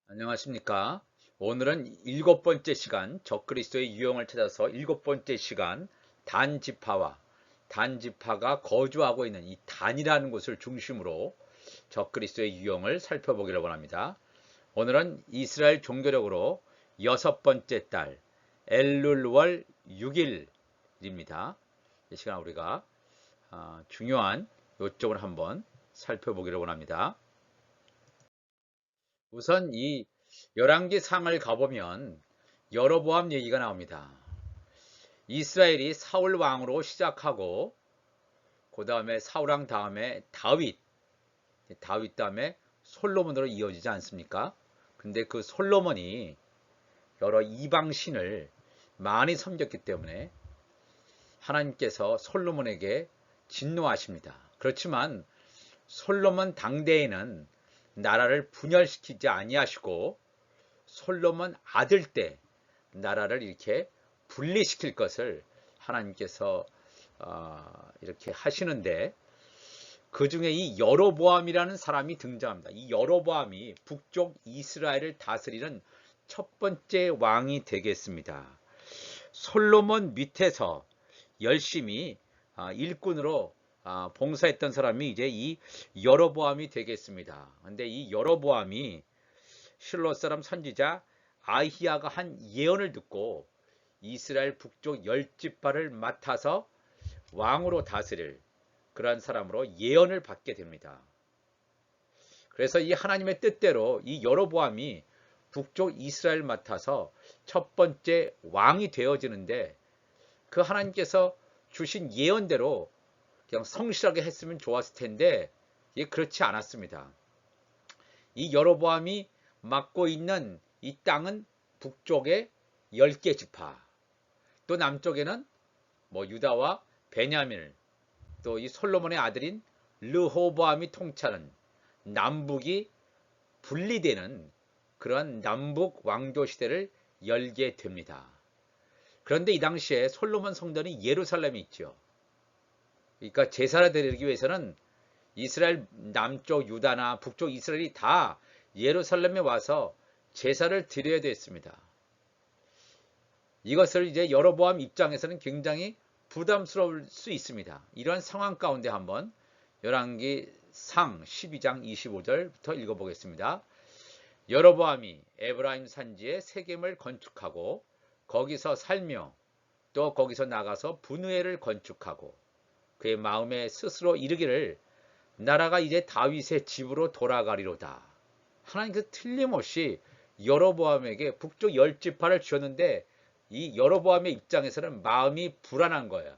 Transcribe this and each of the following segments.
안녕하십니까. 오늘은 일곱 번째 시간, 적그리스도의 유형을 찾아서 일곱 번째 시간, 단지파와 단지파가 거주하고 있는 이 단이라는 곳을 중심으로 적그리스도의 유형을 살펴보기를 원합니다. 오늘은 이스라엘 종교력으로 여섯 번째 달, 엘룰월 6일입니다. 이 시간 우리가 중요한 요점을 한번 살펴보기를 원합니다. 우선 이 열왕기 상을 가보면 여로보암 얘기가 나옵니다. 이스라엘이 사울 왕으로 시작하고 그 다음에 사울 왕 다음에 다윗 다음에 솔로몬으로 이어지지 않습니까? 근데 그 솔로몬이 여러 이방 신을 많이 섬겼기 때문에 하나님께서 솔로몬에게 진노하십니다. 그렇지만 솔로몬 당대에는 나라를 분열시키지 아니하시고 솔로몬 아들 때 나라를 이렇게 분리시킬 것을 하나님께서 이렇게 하시는데, 그 중에 이 여로보암이라는 사람이 등장합니다. 이 여로보암이 북쪽 이스라엘을 다스리는 첫 번째 왕이 되겠습니다. 솔로몬 밑에서 열심히 일꾼으로 봉사했던 사람이 이제 이 여로보암이 되겠습니다. 근데 이 여로보암이 실로 사람 선지자 아히야가 한 예언을 듣고 이스라엘 북쪽 10지파를 맡아서 왕으로 다스릴 그러한 사람으로 예언을 받게 됩니다. 그래서 이 하나님의 뜻대로 이 여로보암이 북쪽 이스라엘 맡아서 첫 번째 왕이 되어지는데, 그 하나님께서 주신 예언대로 그냥 성실하게 했으면 좋았을 텐데 이게 그렇지 않았습니다. 이 여로보암이 맡고 있는 이 땅은 북쪽에 10개 지파, 또 남쪽에는 유다와 베냐민, 또 이 솔로몬의 아들인 르호보암이 통치하는 남북이 분리되는 그런 남북 왕조 시대를 열게 됩니다. 그런데 이 당시에 솔로몬 성전이 예루살렘에 있죠. 그러니까 제사를 드리기 위해서는 이스라엘 남쪽 유다나 북쪽 이스라엘이 다 예루살렘에 와서 제사를 드려야 됐습니다. 이것을 이제 여로보암 입장에서는 굉장히 부담스러울 수 있습니다. 이러한 상황 가운데 한번 열왕기 상 12장 25절부터 읽어보겠습니다. 여로보암이 에브라임 산지에 세겜을 건축하고 거기서 살며 또 거기서 나가서 분우엘을 건축하고 그의 마음에 스스로 이르기를 나라가 이제 다윗의 집으로 돌아가리로다. 하나님께서 틀림없이 여로보암에게 북쪽 10지파를 주셨는데 이 여로보암의 입장에서는 마음이 불안한 거예요.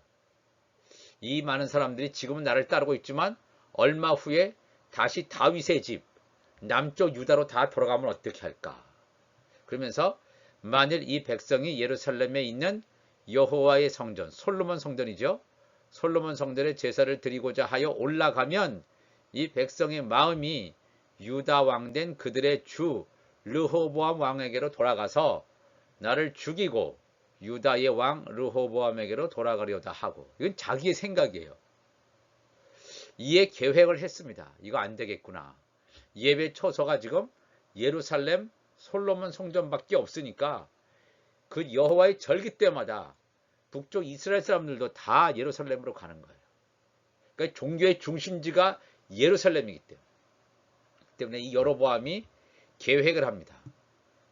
이 많은 사람들이 지금은 나를 따르고 있지만 얼마 후에 다시 다윗의 집 남쪽 유다로 다 돌아가면 어떻게 할까? 그러면서 만일 이 백성이 예루살렘에 있는 여호와의 성전, 솔로몬 성전이죠. 솔로몬 성전에 제사를 드리고자 하여 올라가면 이 백성의 마음이 유다 왕 된 그들의 주 르호보암 왕에게로 돌아가서 나를 죽이고 유다의 왕 르호보암에게로 돌아가려다 하고, 이건 자기의 생각이에요. 이에 계획을 했습니다. 이거 안 되겠구나. 예배 처소가 지금 예루살렘 솔로몬 성전밖에 없으니까 그 여호와의 절기 때마다 북쪽 이스라엘 사람들도 다 예루살렘으로 가는 거예요. 그러니까 종교의 중심지가 예루살렘이기 때문에 이 여로보암이 계획을 합니다.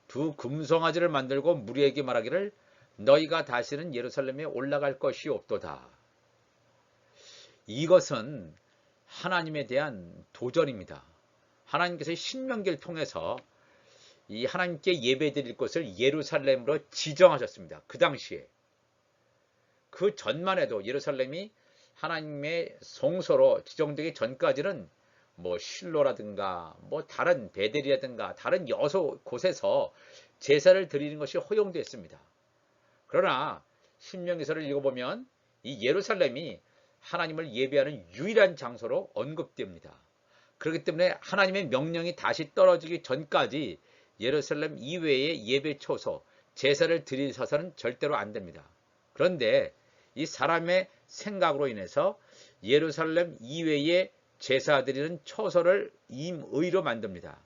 두 금송아지를 만들고 무리에게 말하기를 너희가 다시는 예루살렘에 올라갈 것이 없도다. 이것은 하나님에 대한 도전입니다. 하나님께서 신명기를 통해서 이 하나님께 예배드릴 것을 예루살렘으로 지정하셨습니다. 그 당시에. 그 전만 해도 예루살렘이 하나님의 성소로 지정되기 전까지는 실로라든가 다른 베델이라든가 다른 여러 곳에서 제사를 드리는 것이 허용됐습니다. 그러나 신명기서를 읽어보면 이 예루살렘이 하나님을 예배하는 유일한 장소로 언급됩니다. 그렇기 때문에 하나님의 명령이 다시 떨어지기 전까지 예루살렘 이외의 예배 처소, 제사를 드리서서는 절대로 안 됩니다. 그런데 이 사람의 생각으로 인해서 예루살렘 이외의 제사 드리는 처소를 임의로 만듭니다.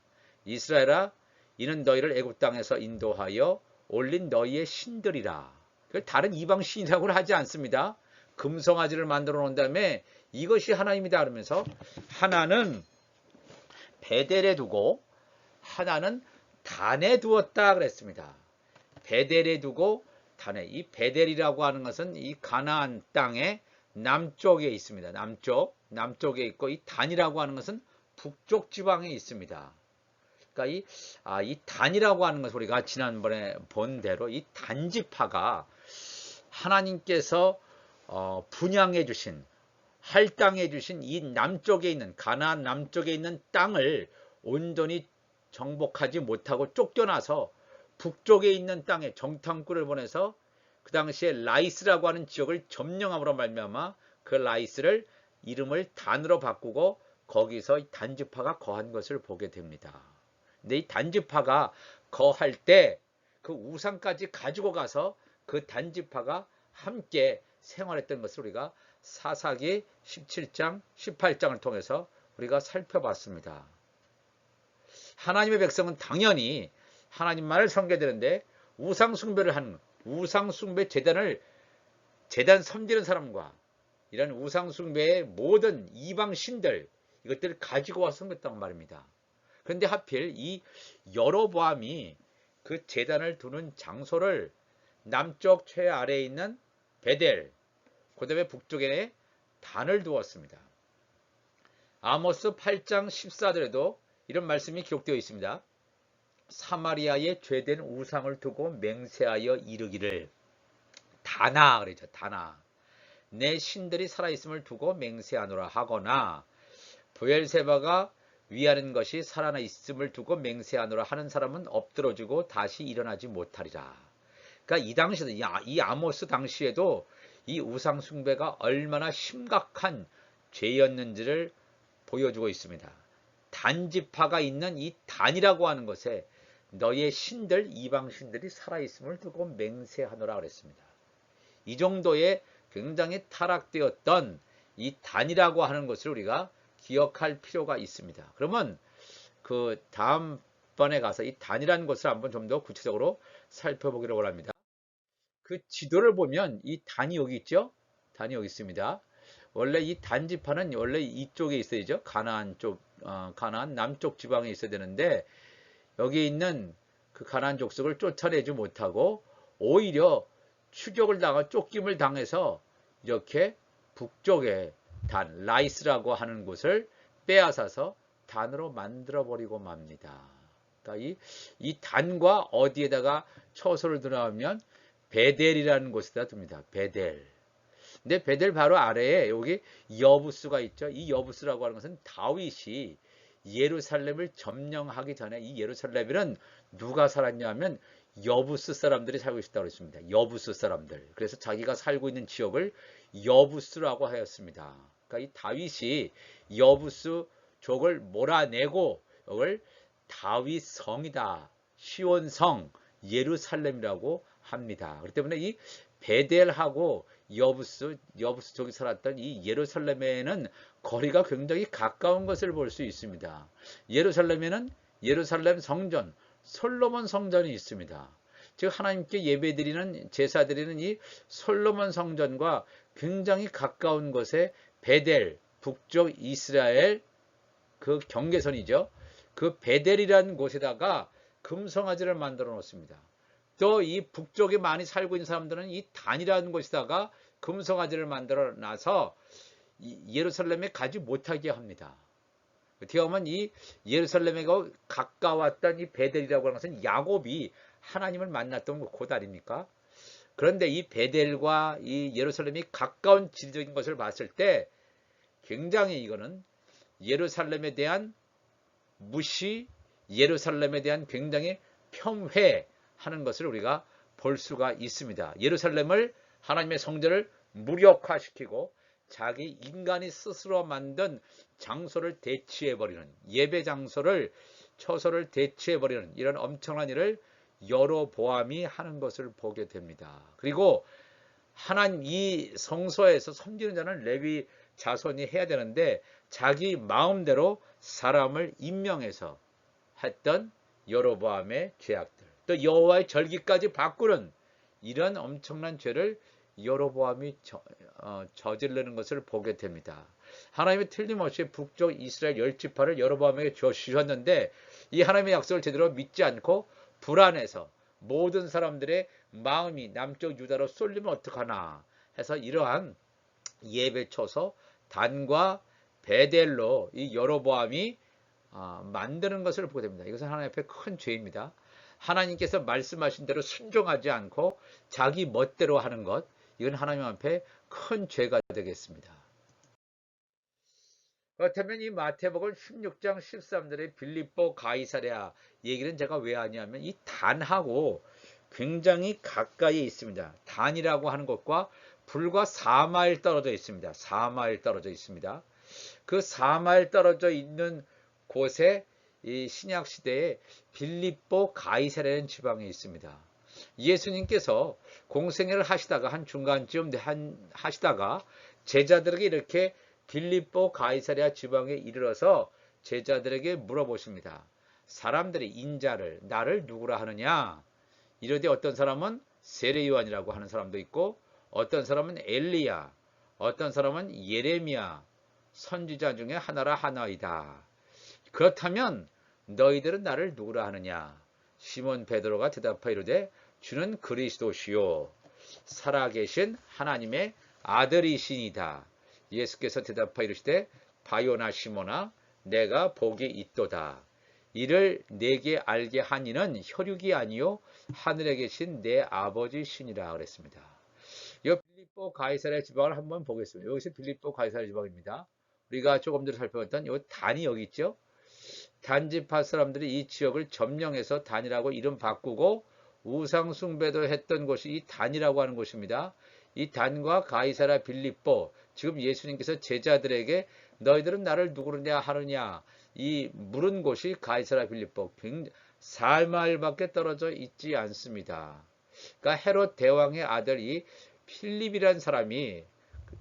이스라엘아, 이는 너희를 애굽 땅에서 인도하여 올린 너희의 신들이라. 다른 이방 신이라고는 하지 않습니다. 금송아지를 만들어 놓은 다음에 이것이 하나님이다 그러면서 하나는 베델에 두고 하나는 단에 두었다 그랬습니다. 베델에 두고 단에. 이 베델이라고 하는 것은 이 가나안 땅의 남쪽에 있습니다. 남쪽에 있고, 이 단이라고 하는 것은 북쪽 지방에 있습니다. 그러니까 이 단이라고 하는 것을 우리가 지난번에 본 대로 이 단지파가 하나님께서 분양해 주신, 할당해 주신 이 남쪽에 있는, 가나안 남쪽에 있는 땅을 온전히 정복하지 못하고 쫓겨나서 북쪽에 있는 땅에 정탐꾼을 보내서 그 당시에 라이스라고 하는 지역을 점령함으로 말미암아 그 라이스를 이름을 단으로 바꾸고 거기서 단지파가 거한 것을 보게 됩니다. 근데 이 단지파가 거할 때 그 우상까지 가지고 가서 그 단지파가 함께 생활했던 것을 우리가 사사기 17장, 18장을 통해서 우리가 살펴봤습니다. 하나님의 백성은 당연히 하나님만을 섬겨야 되는데 우상 숭배를 하는, 우상 숭배 재단 섬기는 사람과 이런 우상 숭배의 모든 이방 신들, 이것들을 가지고 와서 섬겼단 말입니다. 그런데 하필 이 여로보암이 그 재단을 두는 장소를 남쪽 최아래에 있는 베델, 그 다음에 북쪽에 단을 두었습니다. 아모스 8장 14절에도 이런 말씀이 기록되어 있습니다. 사마리아에 죄된 우상을 두고 맹세하여 이르기를, 다나 그러죠. 다나. 내 신들이 살아있음을 두고 맹세하노라 하거나, 브엘세바가 위하는 것이 살아나 있음을 두고 맹세하노라 하는 사람은 엎드러지고 다시 일어나지 못하리라. 그러니까 이 당시에도, 이 아모스 당시에도 이 우상 숭배가 얼마나 심각한 죄였는지를 보여주고 있습니다. 단지파가 있는 이 단이라고 하는 것에 너희의 신들, 이방 신들이 살아있음을 두고 맹세하노라 그랬습니다. 이 정도의 굉장히 타락되었던 이 단이라고 하는 것을 우리가 기억할 필요가 있습니다. 그러면 그 다음번에 가서 이 단이라는 것을 한번 좀 더 구체적으로 살펴보기를 원합니다. 그 지도를 보면 이 단이 여기 있죠? 단이 여기 있습니다. 원래 이 단지파는 원래 이쪽에 있어야죠. 가나안 쪽, 가나안 남쪽 지방에 있어야 되는데 여기 있는 그 가나안 족속을 쫓아내지 못하고 오히려 추격을 당하, 쫓김을 당해서 이렇게 북쪽에 단, 라이스라고 하는 곳을 빼앗아서 단으로 만들어버리고 맙니다. 그러니까 이 단과 어디에다가 처소를 두나면 베델이라는 곳에다 둡니다. 베델. 근데 베델 바로 아래에 여기 여부스가 있죠. 이 여부스라고 하는 것은 다윗이 예루살렘을 점령하기 전에 이 예루살렘에는 누가 살았냐 하면 여부스 사람들이 살고 있었다고 했습니다. 여부스 사람들. 그래서 자기가 살고 있는 지역을 여부스라고 하였습니다. 그러니까 이 다윗이 여부스족을 몰아내고 이걸 다윗 성이다, 시온성, 예루살렘이라고 합니다. 그렇기 때문에 이 베델하고 여부스족이 살았던 이 예루살렘에는 거리가 굉장히 가까운 것을 볼 수 있습니다. 예루살렘에는 예루살렘 성전, 솔로몬 성전이 있습니다. 즉 하나님께 예배드리는, 제사드리는 이 솔로몬 성전과 굉장히 가까운 곳에 베델, 북쪽 이스라엘 그 경계선이죠. 그 베델이라는 곳에다가 금송아지를 만들어 놓습니다. 또 이 북쪽에 많이 살고 있는 사람들은 이 단이라는 곳에다가 금송아지를 만들어 놔서 예루살렘에 가지 못하게 합니다. 어떻게 보면 이 예루살렘에 가까웠던 이 베델이라고 하는 것은 야곱이 하나님을 만났던 곳 아닙니까? 그런데 이 베델과 이 예루살렘이 가까운 지리적인 것을 봤을 때 굉장히 이거는 예루살렘에 대한 무시, 예루살렘에 대한 굉장히 폄훼하는 것을 우리가 볼 수가 있습니다. 예루살렘을, 하나님의 성전을 무력화시키고 자기 인간이 스스로 만든 장소를 대치해버리는, 예배 장소를, 처소를 대치해버리는 이런 엄청난 일을 여로보암이 하는 것을 보게 됩니다. 그리고 하나님 이 성소에서 섬기는 자는 레위 자손이 해야 되는데 자기 마음대로 사람을 임명해서 했던 여로보암의 죄악들, 또 여호와의 절기까지 바꾸는 이런 엄청난 죄를 여로보암이 저지르는 것을 보게 됩니다. 하나님이 틀림없이 북쪽 이스라엘 10지파를 여로보암에게 주셨는데 이 하나님의 약속을 제대로 믿지 않고 불안해서 모든 사람들의 마음이 남쪽 유다로 쏠리면 어떡하나 해서 이러한 예배 초소 단과 베델로 이 여로보암이 만드는 것을 보게 됩니다. 이것은 하나님 앞에 큰 죄입니다. 하나님께서 말씀하신 대로 순종하지 않고 자기 멋대로 하는 것, 이건 하나님 앞에 큰 죄가 되겠습니다. 그렇다면 이 마태복음 16장 13절의 빌립보 가이사랴 얘기는 제가 왜 하냐면 이 단하고 굉장히 가까이 있습니다. 단이라고 하는 것과 불과 4마일 떨어져 있습니다. 4마일 떨어져 있습니다. 그 4마일 떨어져 있는 곳에 이 신약 시대에 빌립보 가이사랴라는 지방에 있습니다. 예수님께서 공생애를 하시다가 한 중간쯤 하시다가 제자들에게 이렇게 빌립보 가이사랴 지방에 이르러서 제자들에게 물어보십니다. 사람들이 인자를 나를 누구라 하느냐? 이러되 어떤 사람은 세례 요한이라고 하는 사람도 있고 어떤 사람은 엘리야, 어떤 사람은 예레미야, 선지자 중에 하나라 하나이다. 그렇다면 너희들은 나를 누구라 하느냐? 시몬 베드로가 대답하여 이르되 주는 그리스도시요 살아계신 하나님의 아들이시니이다. 예수께서 대답하여 이르시되 바요나 시몬아 내가 복이 있도다. 이를 내게 알게 한 이는 혈육이 아니요 하늘에 계신 내 아버지시니라 그랬습니다. 이 빌립보 가이사랴 지방을 한번 보겠습니다. 여기서 빌립보 가이사랴 지방입니다. 우리가 조금 전에 살펴봤던 이 단이 여기 있죠. 단지파 사람들이 이 지역을 점령해서 단이라고 이름 바꾸고 우상 숭배도 했던 곳이 이 단이라고 하는 곳입니다. 이 단과 가이사랴 빌립보, 지금 예수님께서 제자들에게 너희들은 나를 누구냐 하느냐 이 물은 곳이 가이사랴 빌립보 4마일밖에 떨어져 있지 않습니다. 그러니까 헤롯 대왕의 아들이 필립이라는 사람이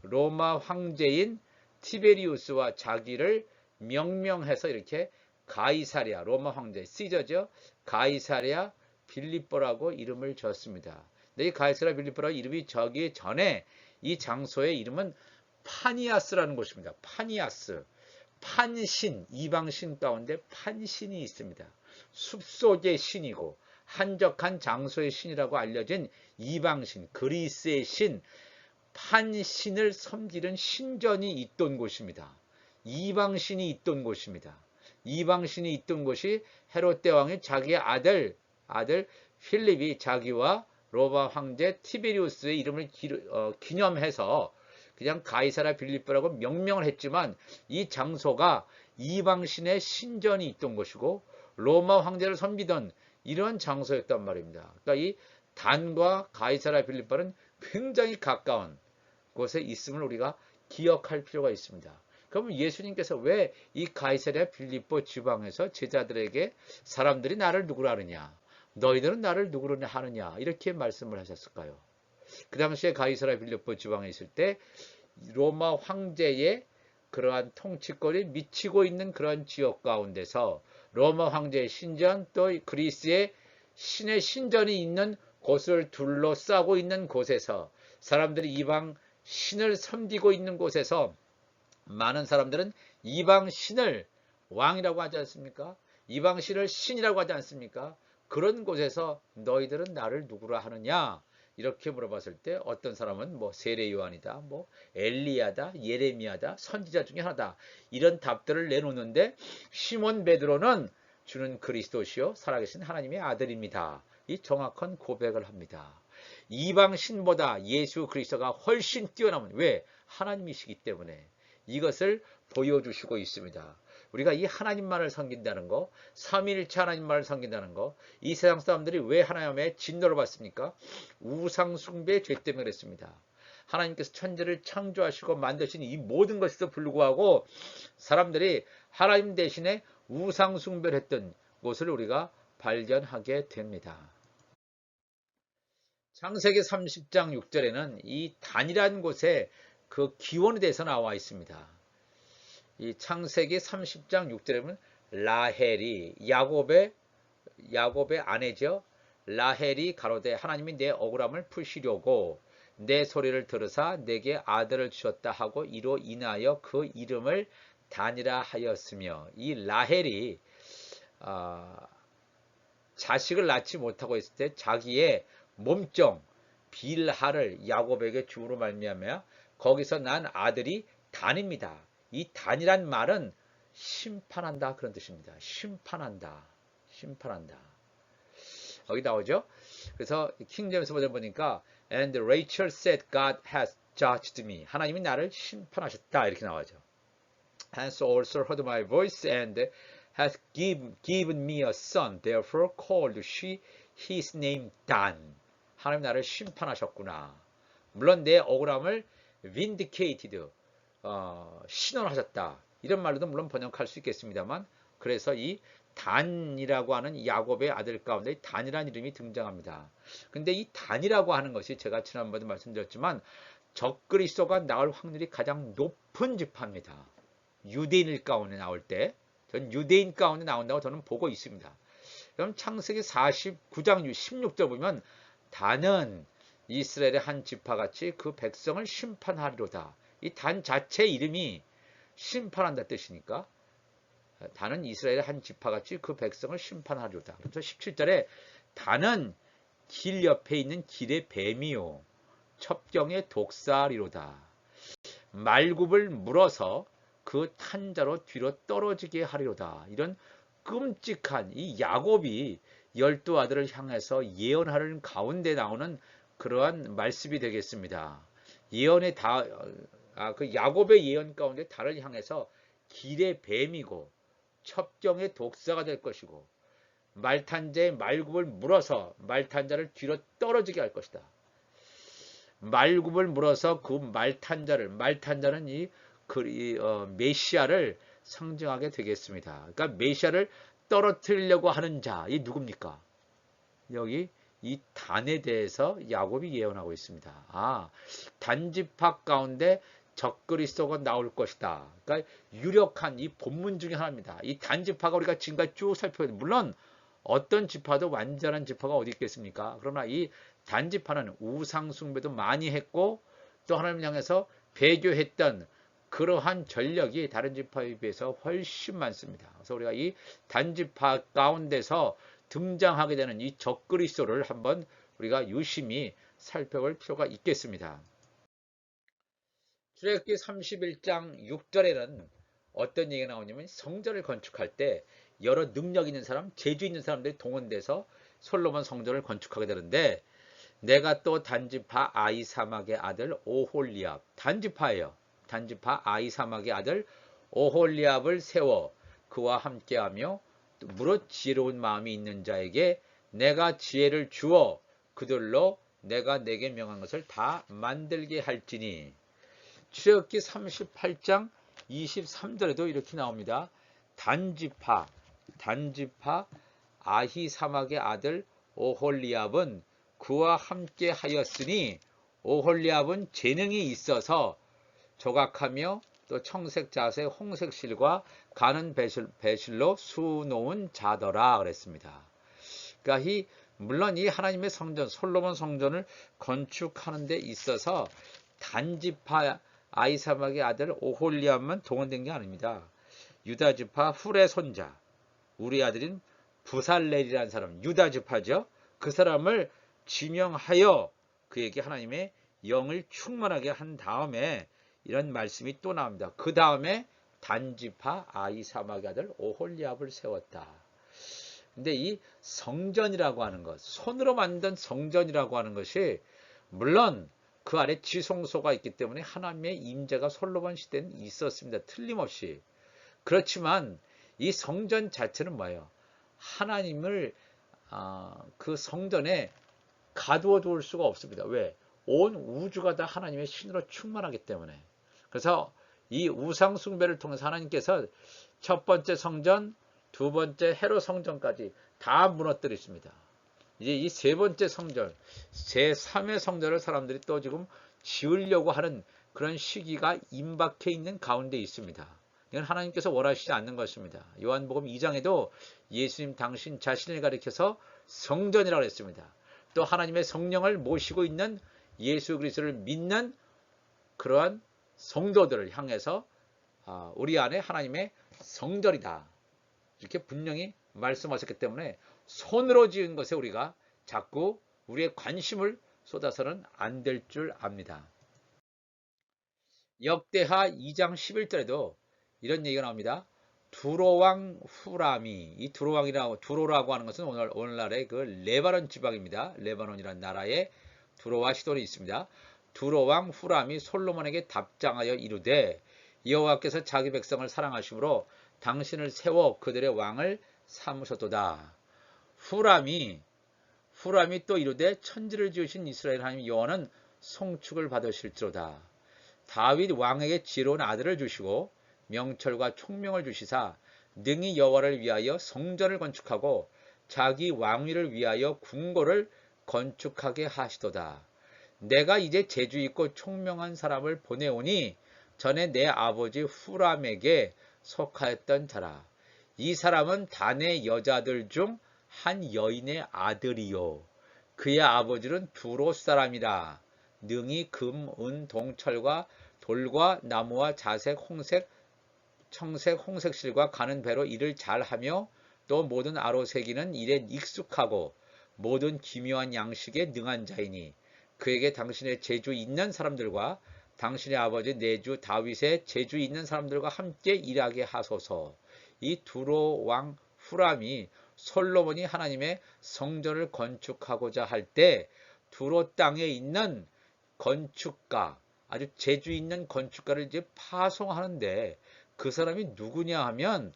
로마 황제인 티베리우스와 자기를 명명해서 이렇게 가이사랴, 로마 황제 시저죠. 가이사랴 빌립보라고 이름을 줬습니다. 근데 이 가이사랴 빌립보라고 이름이 저기 전에 이 장소의 이름은 파니아스라는 곳입니다. 파니아스, 판신, 이방신 가운데 판신이 있습니다. 숲속의 신이고 한적한 장소의 신이라고 알려진 이방신, 그리스의 신, 판신을 섬기는 신전이 있던 곳입니다. 이방신이 있던 곳입니다. 이방신이 있던 곳이 헤롯 대왕이 자기의 아들 필립이 자기와 로마 황제 티베리우스의 이름을 기념해서 그냥 가이사랴 빌립보라고 명명을 했지만 이 장소가 이방신의 신전이 있던 곳이고 로마 황제를 섬기던 이런 장소였단 말입니다. 그러니까 이 단과 가이사랴 빌립보는 굉장히 가까운 곳에 있음을 우리가 기억할 필요가 있습니다. 그러면 예수님께서 왜 이 가이사랴 빌립보 지방에서 제자들에게 사람들이 나를 누구라 하느냐, 너희들은 나를 누구라 하느냐 이렇게 말씀을 하셨을까요? 그 당시에 가이사랴 빌립보 지방에 있을 때 로마 황제의 그러한 통치권이 미치고 있는 그런 지역 가운데서 로마 황제의 신전 또 그리스의 신의 신전이 있는 곳을 둘러싸고 있는 곳에서 사람들이 이방 신을 섬기고 있는 곳에서 많은 사람들은 이방 신을 왕이라고 하지 않습니까? 이방 신을 신이라고 하지 않습니까? 그런 곳에서 너희들은 나를 누구라 하느냐? 이렇게 물어봤을 때 어떤 사람은 뭐 세례 요한이다, 뭐 엘리야다, 예레미야다, 선지자 중에 하나다 이런 답들을 내놓는데 시몬 베드로는 주는 그리스도시요 살아계신 하나님의 아들입니다. 이 정확한 고백을 합니다. 이방 신보다 예수 그리스도가 훨씬 뛰어남은 왜? 하나님이시기 때문에 이것을 보여주시고 있습니다. 우리가 이 하나님만을 섬긴다는 거, 삼위일체 하나님만을 섬긴다는 거, 이 세상 사람들이 왜 하나님의 진노를 받습니까? 우상 숭배의 죄 때문에 그랬습니다. 하나님께서 천지를 창조하시고 만드신 이 모든 것에도 불구하고 사람들이 하나님 대신에 우상 숭배를 했던 것을 우리가 발견하게 됩니다. 창세기 30장 6절에는 이 단이라는 곳에 그 기원에 대해서 나와 있습니다. 이 창세기 30장 6절에 보면 라헬이 야곱의 야곱의 아내죠. 라헬이 가로되 하나님이 내 억울함을 푸시려고 내 소리를 들으사 내게 아들을 주셨다 하고 이로 인하여 그 이름을 단이라 하였으며, 이 라헬이 자식을 낳지 못하고 있을 때 자기의 몸종 빌하를 야곱에게 주로 말미암아 거기서 난 아들이 단입니다. 이 단이란 말은 심판한다 그런 뜻입니다. 심판한다. 심판한다. 여기 나오죠. 그래서 킹제임스 버전 보니까 And Rachel said God has judged me. 하나님이 나를 심판하셨다 이렇게 나와죠. Has also heard my voice and hath given me a son. Therefore called she his name Dan. 하나님 나를 심판하셨구나. 물론 내 억울함을 vindicated, 신원하셨다. 이런 말로도 물론 번역할 수 있겠습니다만, 그래서 이 단이라고 하는 야곱의 아들 가운데 단이라는 이름이 등장합니다. 근데 이 단이라고 하는 것이 제가 지난번에 말씀드렸지만 적그리스도가 나올 확률이 가장 높은 지파입니다. 유대인일 가운데 나올 때, 전 유대인 가운데 나온다고 저는 보고 있습니다. 그럼 창세기 49장 16절 보면 단은 이스라엘의 한 지파같이 그 백성을 심판하리로다. 이 단 자체 이름이 심판한다 뜻이니까 단은 이스라엘의 한 지파같이 그 백성을 심판하리로다. 그래서 17절에 단은 길 옆에 있는 길의 뱀이요 첩경의 독사리로다. 말굽을 물어서 그 탄자로 뒤로 떨어지게 하리로다. 이런 끔찍한 이 야곱이 12 아들을 향해서 예언하는 가운데 나오는 그러한 말씀이 되겠습니다. 예언의 그 야곱의 예언 가운데 달을 향해서 길의 뱀이고 첩경의 독사가 될 것이고 말탄자의 말굽을 물어서 말탄자를 뒤로 떨어지게 할 것이다. 말굽을 물어서 그 말탄자는 메시아를 상징하게 되겠습니다. 그러니까 메시아를 떨어뜨리려고 하는 자, 이 누굽니까? 여기 이 단에 대해서 야곱이 예언하고 있습니다. 단지파 가운데 적그리스도가 나올 것이다. 그러니까 유력한 이 본문 중에 하나입니다. 이 단지파가 우리가 지금까지 쭉 살펴봤는데, 물론 어떤 지파도 완전한 지파가 어디 있겠습니까? 그러나 이 단지파는 우상숭배도 많이 했고 또 하나님을 향해서 배교했던 그러한 전력이 다른 지파에 비해서 훨씬 많습니다. 그래서 우리가 이 단지파 가운데서 등장하게 되는 이 적그리스도를 한번 우리가 유심히 살펴볼 필요가 있겠습니다. 출애굽기 31장 6절에는 어떤 얘기가 나오냐면 성전을 건축할 때 여러 능력 있는 사람, 재주 있는 사람들이 동원돼서 솔로몬 성전을 건축하게 되는데, 내가 또 단지파 아히사막의 아들 오홀리압, 단지파예요. 단지파 아히사막의 아들 오홀리압을 세워 그와 함께하며 무릇 지혜로운 마음이 있는 자에게 내가 지혜를 주어 그들로 내가 내게 명한 것을 다 만들게 할지니. 출애굽기 38장 23절에도 이렇게 나옵니다. 단지파 아히사막의 아들 오홀리압은 그와 함께 하였으니, 오홀리압은 재능이 있어서 조각하며 또 청색 자세 홍색 실과 가는 배실로 수놓은 자더라 그랬습니다. 그러니까 물론 이 하나님의 성전 솔로몬 성전을 건축하는 데 있어서 단지파 아히사막의 아들 오홀리압만 동원된 게 아닙니다. 유다지파 훌의 손자 우리 아들인 부살렐이라는 사람, 유다지파죠. 그 사람을 지명하여 그에게 하나님의 영을 충만하게 한 다음에 이런 말씀이 또 나옵니다. 그 다음에 단지파 아히사막의 아들 오홀리압을 세웠다. 근데 이 성전이라고 하는 것, 손으로 만든 성전이라고 하는 것이 물론 그 아래 지성소가 있기 때문에 하나님의 임재가 솔로몬 시대는 있었습니다. 틀림없이. 그렇지만 이 성전 자체는 뭐예요? 하나님을 그 성전에 가두어 둘 수가 없습니다. 왜? 온 우주가 다 하나님의 신으로 충만하기 때문에. 그래서 이 우상 숭배를 통해서 하나님께서 첫 번째 성전, 두 번째 헤롯 성전까지 다 무너뜨리십니다. 이제 이 세 번째 성전, 제3의 성전을 사람들이 또 지금 지으려고 하는 그런 시기가 임박해 있는 가운데 있습니다. 이건 하나님께서 원하시지 않는 것입니다. 요한복음 2장에도 예수님 당신 자신을 가리켜서 성전이라고 했습니다. 또 하나님의 성령을 모시고 있는 예수 그리스도를 믿는 그러한 성도들을 향해서 우리 안에 하나님의 성전이다. 이렇게 분명히 말씀하셨기 때문에 손으로 지은 것에 우리가 자꾸 우리의 관심을 쏟아서는 안 될 줄 압니다. 역대하 2장 11절에도 이런 얘기가 나옵니다. 두로왕 후람이, 이 두로라고 하는 것은 오늘날의 그 레바논 지방입니다. 레바논이라는 나라에 두로와 시돈이 있습니다. 두로왕 후람이 솔로몬에게 답장하여 이르되 여호와께서 자기 백성을 사랑하심으로 당신을 세워 그들의 왕을 삼으셨도다. 후람이 또 이르되 천지를 지으신 이스라엘 하나님 여호와는 송축을 받으실지로다. 다윗 왕에게 지혜로운 아들을 주시고 명철과 총명을 주시사 능히 여호와를 위하여 성전을 건축하고 자기 왕위를 위하여 궁궐을 건축하게 하시도다. 내가 이제 재주 있고 총명한 사람을 보내오니 전에 내 아버지 후람에게 속하였던 자라. 이 사람은 단의 여자들 중 한 여인의 아들이요 그의 아버지는 두로 사람이라. 능히 금, 은, 동철과 돌과 나무와 자색, 홍색, 청색, 홍색실과 가는 배로 일을 잘하며 또 모든 아로새기는 일에 익숙하고 모든 기묘한 양식에 능한 자이니 그에게 당신의 재주 있는 사람들과 당신의 아버지 내주 다윗의 재주 있는 사람들과 함께 일하게 하소서. 이 두로 왕 후람이 솔로몬이 하나님의 성전을 건축하고자 할 때 두로 땅에 있는 건축가, 아주 재주 있는 건축가를 이제 파송하는데 그 사람이 누구냐 하면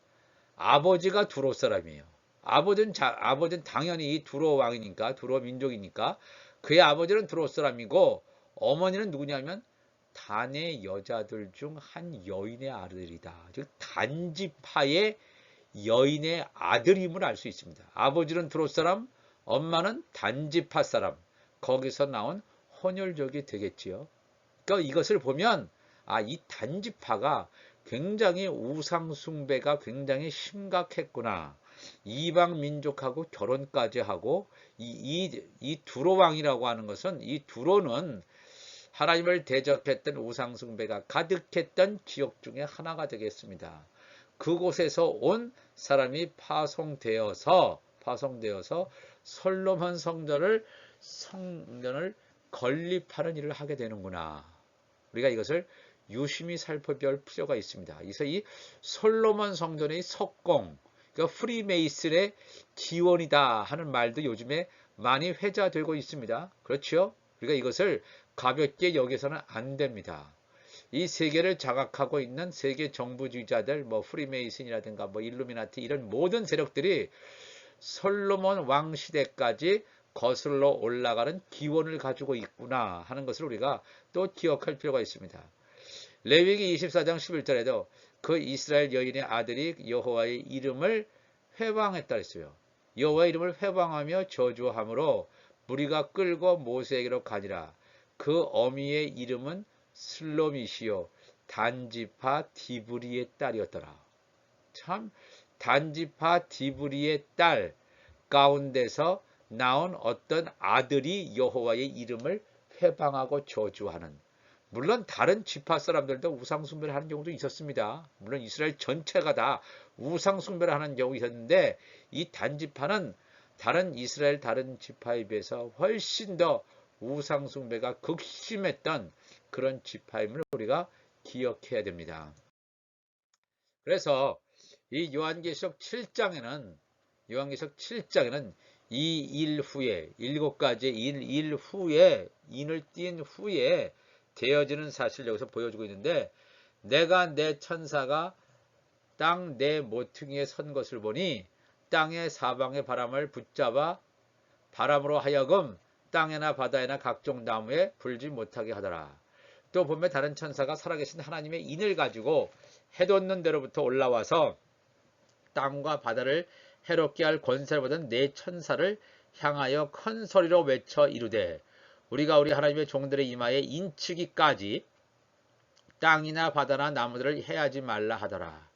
아버지가 두로 사람이에요. 아버지는 당연히 이 두로 왕이니까, 두로 민족이니까 그의 아버지는 두로 사람이고 어머니는 누구냐면 단의 여자들 중 한 여인의 아들이다. 즉 단지파의 여인의 아들임을 알 수 있습니다. 아버지는 두로 사람, 엄마는 단지파 사람. 거기서 나온 혼혈족이 되겠지요. 그러니까 이것을 보면 이 단지파가 굉장히 우상 숭배가 굉장히 심각했구나. 이방 민족하고 결혼까지 하고 이 두로 왕이라고 하는 것은 이 두로는 하나님을 대적했던 우상 숭배가 가득했던 지역 중에 하나가 되겠습니다. 그곳에서 온 사람이 파송되어서 솔로몬 성전을 건립하는 일을 하게 되는구나. 우리가 이것을 유심히 살펴볼 필요가 있습니다. 그래서 이 솔로몬 성전의 석공, 그러니까 프리메이슨의 기원이다 하는 말도 요즘에 많이 회자되고 있습니다. 그렇죠? 우리가 이것을 가볍게 여기서는 안 됩니다. 이 세계를 장악하고 있는 세계 정부주의자들, 프리메이슨이라든가 일루미나티 이런 모든 세력들이 솔로몬 왕 시대까지 거슬러 올라가는 기원을 가지고 있구나 하는 것을 우리가 또 기억할 필요가 있습니다. 레위기 24장 11절에도 그 이스라엘 여인의 아들이 여호와의 이름을 회방했다 했어요. 여호와의 이름을 회방하며 저주함으로 무리가 끌고 모세에게로 가니라. 그 어미의 이름은 슬로미시요 단지파 디브리의 딸이었더라. 참 단지파 디브리의 딸 가운데서 나온 어떤 아들이 여호와의 이름을 회방하고 저주하는, 물론 다른 지파 사람들도 우상숭배를 하는 경우도 있었습니다. 물론 이스라엘 전체가 다 우상숭배를 하는 경우 있었는데 이 단지파는 다른 이스라엘 다른 지파에 비해서 훨씬 더 우상숭배가 극심했던 그런 지파임을 우리가 기억해야 됩니다. 그래서 이 요한계시록 7장에는 이 일 후에 7가지의 일 후에 인을 띈 후에 되어지는 사실을 여기서 보여주고 있는데, 내가 내 천사가 땅 내 모퉁이에 선 것을 보니 땅의 사방의 바람을 붙잡아 바람으로 하여금 땅에나 바다에나 각종 나무에 불지 못하게 하더라. 또 보면 다른 천사가 살아계신 하나님의 인을 가지고 해돋는 데로부터 올라와서 땅과 바다를 해롭게 할 권세를 받은 네 천사를 향하여 큰 소리로 외쳐 이르되, 우리가 우리 하나님의 종들의 이마에 인치기까지 땅이나 바다나 나무들을 해하지 말라 하더라.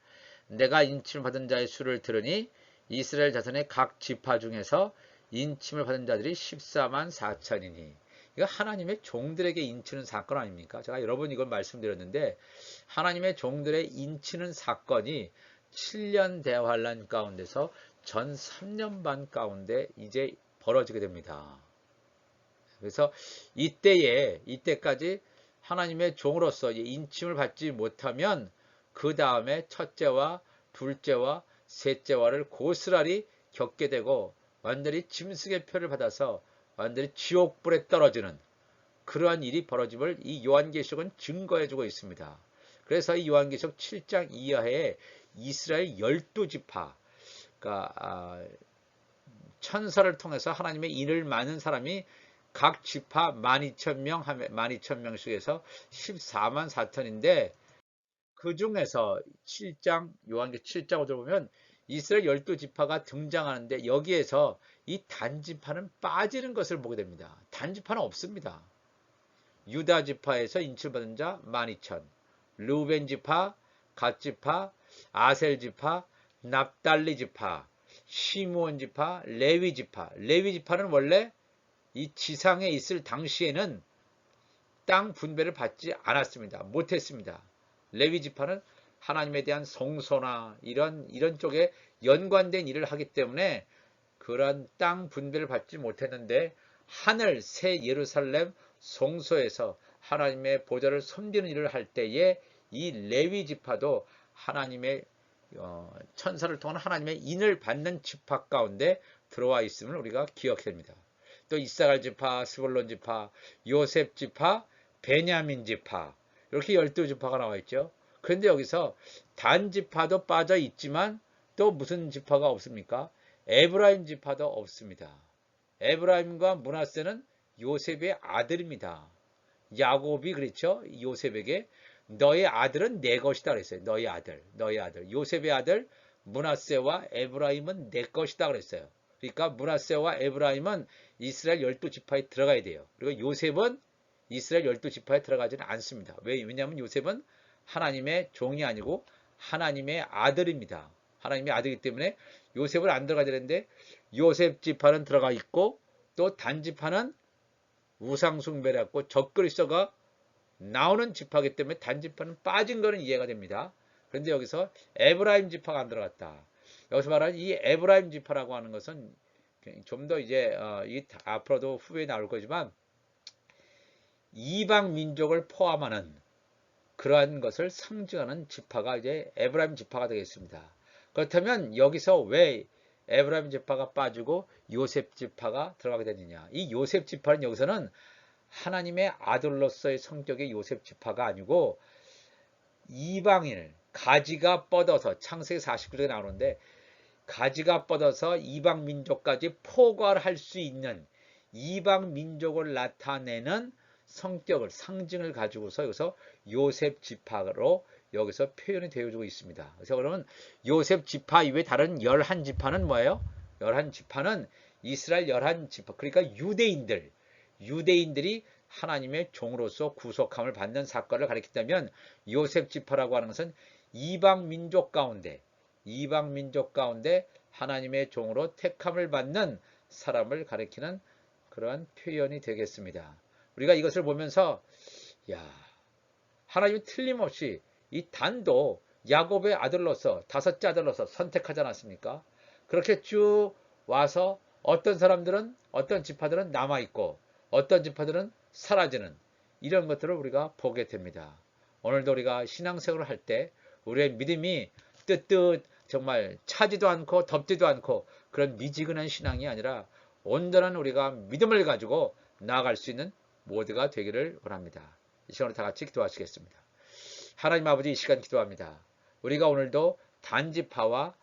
내가 인침을 받은 자의 수를 들으니 이스라엘 자손의 각 지파 중에서 인침을 받은 자들이 14만 4천이니. 이거 하나님의 종들에게 인치는 사건 아닙니까? 제가 여러 번 이걸 말씀드렸는데 하나님의 종들의 인치는 사건이 7년 대환란 가운데서 전 3년 반 가운데 이제 벌어지게 됩니다. 그래서 이때까지 하나님의 종으로서 인침을 받지 못하면 그 다음에 첫째와 둘째와 셋째와를 고스란히 겪게 되고 완전히 짐승의 표를 받아서 완전히 지옥불에 떨어지는 그러한 일이 벌어짐을 이 요한계시록은 증거해주고 있습니다. 그래서 이 요한계시록 7장 이하에 이스라엘 12지파, 그러니까 천사를 통해서 하나님의 인을 많은 사람이 각 지파 12,000명 중에서 14만 4천인데 그 중에서 요한계시록 7장을 들어보면 이스라엘 12지파가 등장하는데 여기에서 이 단지파는 빠지는 것을 보게 됩니다. 단지파는 없습니다. 유다 지파에서 인치를 받은 자 12,000, 르우벤 지파, 갓 지파, 아셀 지파, 납달리 지파, 시므온 지파, 레위 지파. 레위 지파는 원래 이 지상에 있을 당시에는 땅 분배를 받지 않았습니다. 못했습니다. 레위 지파는 하나님에 대한 성소나 이런 쪽에 연관된 일을 하기 때문에 그런 땅 분배를 받지 못했는데 하늘 새 예루살렘 성소에서 하나님의 보좌를 섬기는 일을 할 때에 이 레위 지파도 하나님의 천사를 통한 하나님의 인을 받는 지파 가운데 들어와 있음을 우리가 기억해야 됩니다. 또 이사갈 지파, 스불론 지파, 요셉 지파, 베냐민 지파 이렇게 12지파가 나와 있죠. 그런데 여기서 단 지파도 빠져 있지만 또 무슨 지파가 없습니까? 에브라임 지파도 없습니다. 에브라임과 므낫세는 요셉의 아들입니다. 야곱이 그랬죠. 요셉에게 너의 아들은 내 것이다 그랬어요. 너의 아들. 요셉의 아들 므낫세와 에브라임은 내 것이다 그랬어요. 그러니까 므낫세와 에브라임은 이스라엘 12지파에 들어가야 돼요. 그리고 요셉은 이스라엘 12지파에 들어가지는 않습니다. 왜냐하면 요셉은 하나님의 종이 아니고 하나님의 아들입니다. 하나님의 아들이기 때문에 요셉은 안 들어가야 되는데 요셉 지파는 들어가 있고 또 단지파는 우상숭배를 했고 적그리스도가 나오는 지파이기 때문에 단지파는 빠진 거는 이해가 됩니다. 그런데 여기서 에브라임 지파가 안 들어갔다. 여기서 말하는 이 에브라임 지파라고 하는 것은 좀 더 이제 앞으로도 후에 나올 거지만 이방 민족을 포함하는 그러한 것을 상징하는 지파가 이제 에브라임 지파가 되겠습니다. 그렇다면 여기서 왜 에브라임 지파가 빠지고 요셉 지파가 들어가게 되느냐? 이 요셉 지파는 여기서는 하나님의 아들로서의 성격의 요셉 지파가 아니고 이방인 가지가 뻗어서 창세기 49절에 나오는데 가지가 뻗어서 이방 민족까지 포괄할 수 있는 이방 민족을 나타내는 성격을 상징을 가지고서 여기서 요셉 지파로 여기서 표현이 되어주고 있습니다. 그래서 그러면 요셉 지파 이외에 다른 11지파는 뭐예요? 11지파는 이스라엘 11지파 그러니까 유대인들이 하나님의 종으로서 구속함을 받는 사건을 가리킨다면 요셉 지파라고 하는 것은 이방 민족 가운데 하나님의 종으로 택함을 받는 사람을 가리키는 그러한 표현이 되겠습니다. 우리가 이것을 보면서 하나님이 틀림없이 이 단도 야곱의 아들로서 다섯째 아들로서 선택하지 않았습니까? 그렇게 쭉 와서 어떤 지파들은 남아있고 어떤 지파들은 사라지는 이런 것들을 우리가 보게 됩니다. 오늘도 우리가 신앙생활을 할 때 우리의 믿음이 정말 차지도 않고 덥지도 않고 그런 미지근한 신앙이 아니라 온전한 우리가 믿음을 가지고 나아갈 수 있는 모두가 되기를 원합니다. 이 시간으로 다 같이 기도하시겠습니다. 하나님 아버지 이 시간 기도합니다. 우리가 오늘도 단지파가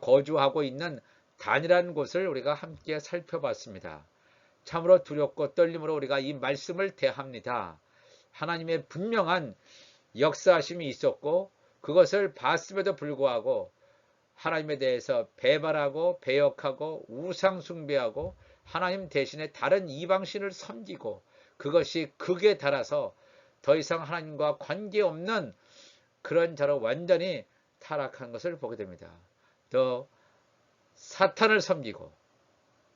거주하고 있는 단이라는 곳을 우리가 함께 살펴봤습니다. 참으로 두렵고 떨림으로 우리가 이 말씀을 대합니다. 하나님의 분명한 역사하심이 있었고 그것을 봤음에도 불구하고 하나님에 대해서 배반하고 배역하고 우상숭배하고 하나님 대신에 다른 이방신을 섬기고 그것이 극에 달아서 더 이상 하나님과 관계없는 그런 자로 완전히 타락한 것을 보게 됩니다. 더 사탄을 섬기고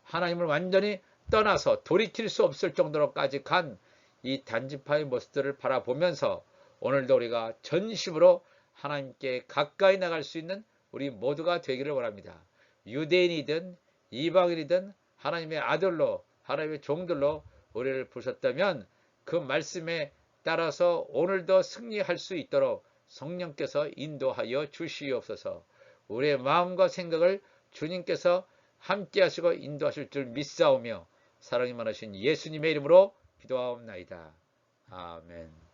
하나님을 완전히 떠나서 돌이킬 수 없을 정도로까지 간 이 단지파의 모습들을 바라보면서 오늘도 우리가 전심으로 하나님께 가까이 나갈 수 있는 우리 모두가 되기를 원합니다. 유대인이든 이방인이든 하나님의 아들로 하나님의 종들로 우리를 부르셨다면 그 말씀에 따라서 오늘도 승리할 수 있도록 성령께서 인도하여 주시옵소서. 우리의 마음과 생각을 주님께서 함께 하시고 인도하실 줄 믿사오며 사랑이 많으신 예수님의 이름으로 기도하옵나이다. 아멘.